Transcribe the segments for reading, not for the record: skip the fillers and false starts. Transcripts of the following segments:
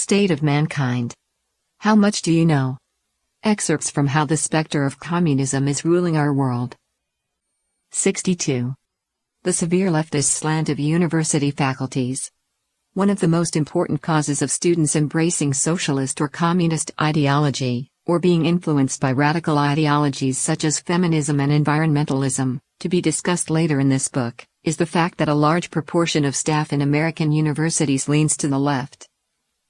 State of Mankind. How much do you know? Excerpts from How the Specter of Communism is Ruling Our World. 62. The Severe Leftist Slant of University Faculties. One of the most important causes of students embracing socialist or communist ideology, or being influenced by radical ideologies such as feminism and environmentalism, to be discussed later in this book, is the fact that a large proportion of staff in American universities leans to the left.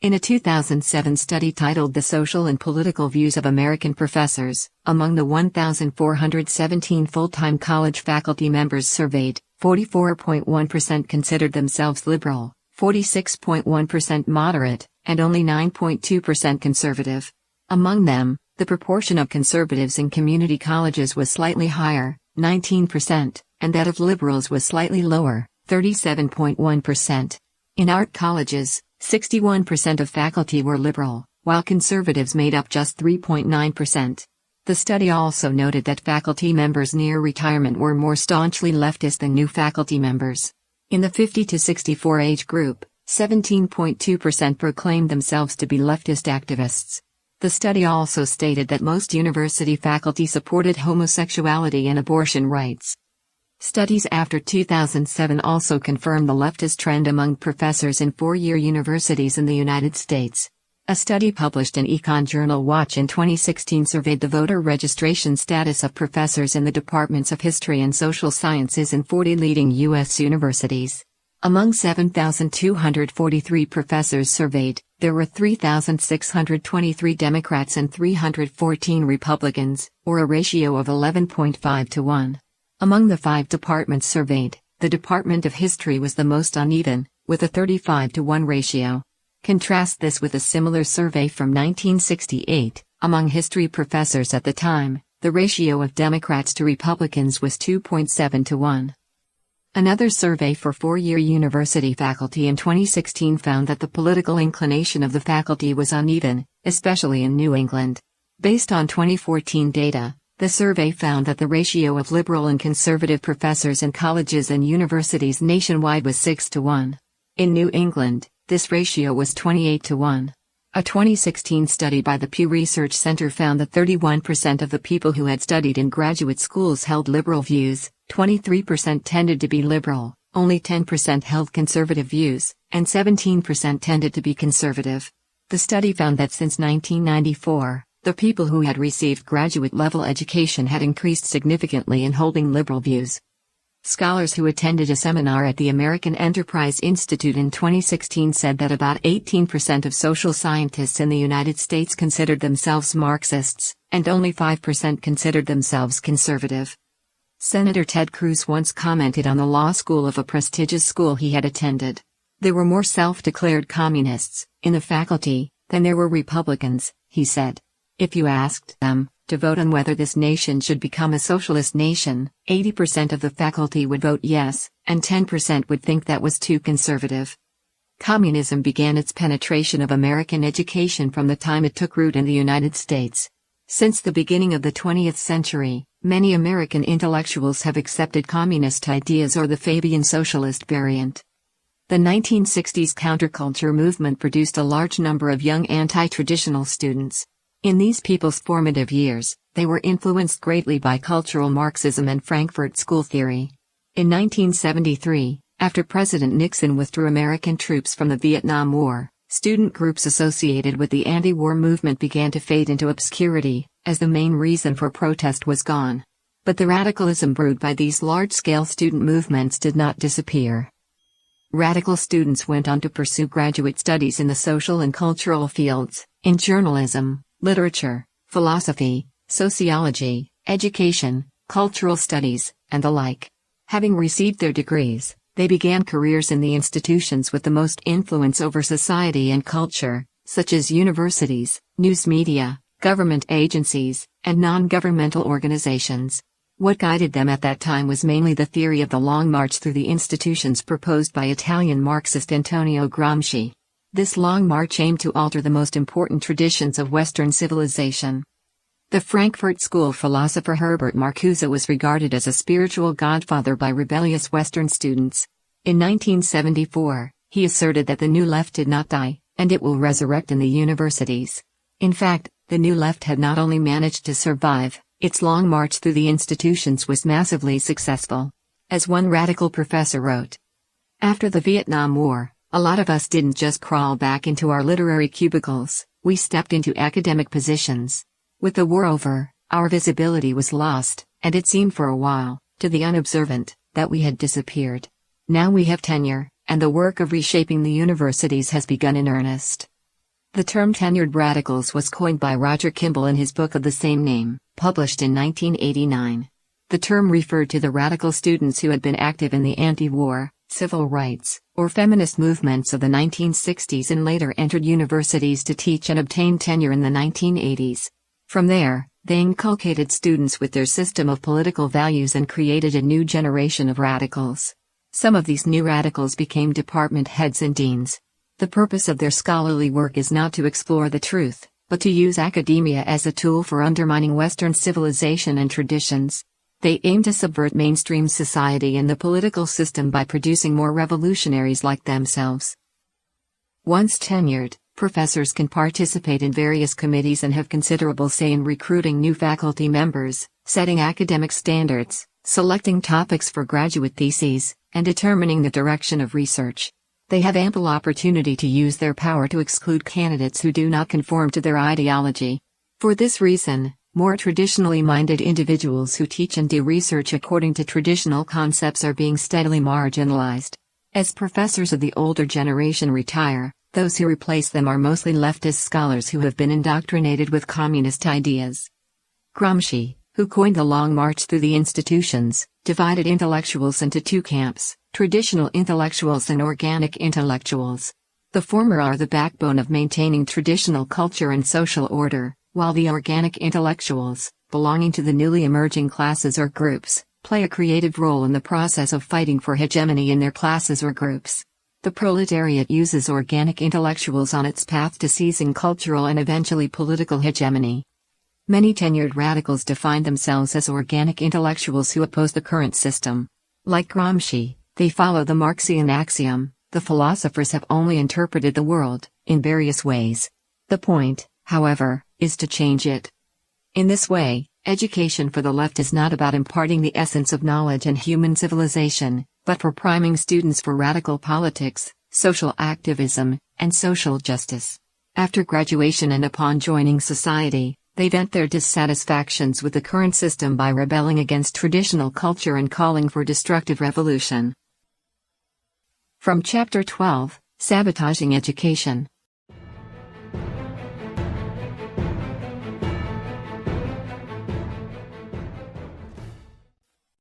In a 2007 study titled The Social and Political Views of American Professors, among the 1,417 full-time college faculty members surveyed, 44.1% considered themselves liberal, 46.1% moderate, and only 9.2% conservative. Among them, the proportion of conservatives in community colleges was slightly higher, 19%, and that of liberals was slightly lower, 37.1%. In art colleges, 61% of faculty were liberal, while conservatives made up just 3.9%. The study also noted that faculty members near retirement were more staunchly leftist than new faculty members. In the 50 to 64 age group, 17.2% proclaimed themselves to be leftist activists. The study also stated that most university faculty supported homosexuality and abortion rights. Studies after 2007 also confirmed the leftist trend among professors in four-year universities in the United States. A study published in Econ Journal Watch in 2016 surveyed the voter registration status of professors in the departments of history and social sciences in 40 leading U.S. universities. Among 7,243 professors surveyed, there were 3,623 Democrats and 314 Republicans, or a ratio of 11.5 to 1. Among the 5 departments surveyed, the Department of History was the most uneven, with a 35 to 1 ratio. Contrast this with a similar survey from 1968. Among history professors at the time, the ratio of Democrats to Republicans was 2.7 to 1. Another survey for four-year university faculty in 2016 found that the political inclination of the faculty was uneven, especially in New England. Based on 2014 data, the survey found that the ratio of liberal and conservative professors in colleges and universities nationwide was 6 to 1. In New England, this ratio was 28 to 1. A 2016 study by the Pew Research Center found that 31% of the people who had studied in graduate schools held liberal views, 23% tended to be liberal, only 10% held conservative views, and 17% tended to be conservative. The study found that since 1994, the people who had received graduate-level education had increased significantly in holding liberal views. Scholars who attended a seminar at the American Enterprise Institute in 2016 said that about 18% of social scientists in the United States considered themselves Marxists, and only 5% considered themselves conservative. Senator Ted Cruz once commented on the law school of a prestigious school he had attended. There were more self-declared communists in the faculty than there were Republicans, he said. If you asked them to vote on whether this nation should become a socialist nation, 80% of the faculty would vote yes, and 10% would think that was too conservative. Communism began its penetration of American education from the time it took root in the United States. Since the beginning of the 20th century, many American intellectuals have accepted communist ideas or the Fabian socialist variant. The 1960s counterculture movement produced a large number of young anti-traditional students. In these people's formative years, they were influenced greatly by cultural Marxism and Frankfurt School theory. In 1973, after President Nixon withdrew American troops from the Vietnam War, student groups associated with the anti-war movement began to fade into obscurity, as the main reason for protest was gone. But the radicalism brewed by these large-scale student movements did not disappear. Radical students went on to pursue graduate studies in the social and cultural fields, in journalism, literature, philosophy, sociology, education, cultural studies, and the like. Having received their degrees, they began careers in the institutions with the most influence over society and culture, such as universities, news media, government agencies, and non-governmental organizations. What guided them at that time was mainly the theory of the Long March through the institutions proposed by Italian Marxist Antonio Gramsci. This Long March aimed to alter the most important traditions of Western civilization. The Frankfurt School philosopher Herbert Marcuse was regarded as a spiritual godfather by rebellious Western students. In 1974, he asserted that the New Left did not die, and it will resurrect in the universities. In fact, the New Left had not only managed to survive, its long march through the institutions was massively successful. As one radical professor wrote, "After the Vietnam War, a lot of us didn't just crawl back into our literary cubicles, we stepped into academic positions. With the war over, our visibility was lost, and it seemed for a while, to the unobservant, that we had disappeared. Now we have tenure, and the work of reshaping the universities has begun in earnest." The term tenured radicals was coined by Roger Kimball in his book of the same name, published in 1989. The term referred to the radical students who had been active in the anti-war, civil rights, or feminist movements of the 1960s and later entered universities to teach and obtain tenure in the 1980s. From there, they inculcated students with their system of political values and created a new generation of radicals. Some of these new radicals became department heads and deans. The purpose of their scholarly work is not to explore the truth, but to use academia as a tool for undermining Western civilization and traditions. They aim to subvert mainstream society and the political system by producing more revolutionaries like themselves. Once tenured, professors can participate in various committees and have considerable say in recruiting new faculty members, setting academic standards, selecting topics for graduate theses, and determining the direction of research. They have ample opportunity to use their power to exclude candidates who do not conform to their ideology. For this reason, more traditionally minded individuals who teach and do research according to traditional concepts are being steadily marginalized. As professors of the older generation retire, those who replace them are mostly leftist scholars who have been indoctrinated with communist ideas. Gramsci, who coined the Long March through the institutions, divided intellectuals into two camps: traditional intellectuals and organic intellectuals. The former are the backbone of maintaining traditional culture and social order, while the organic intellectuals, belonging to the newly emerging classes or groups, play a creative role in the process of fighting for hegemony in their classes or groups. The proletariat uses organic intellectuals on its path to seizing cultural and eventually political hegemony. Many tenured radicals define themselves as organic intellectuals who oppose the current system. Like Gramsci, they follow the Marxian axiom, the philosophers have only interpreted the world, in various ways. The point, however, is to change it. In this way, education for the left is not about imparting the essence of knowledge and human civilization, but for priming students for radical politics, social activism, and social justice. After graduation and upon joining society, they vent their dissatisfactions with the current system by rebelling against traditional culture and calling for destructive revolution. From Chapter 12, Sabotaging Education.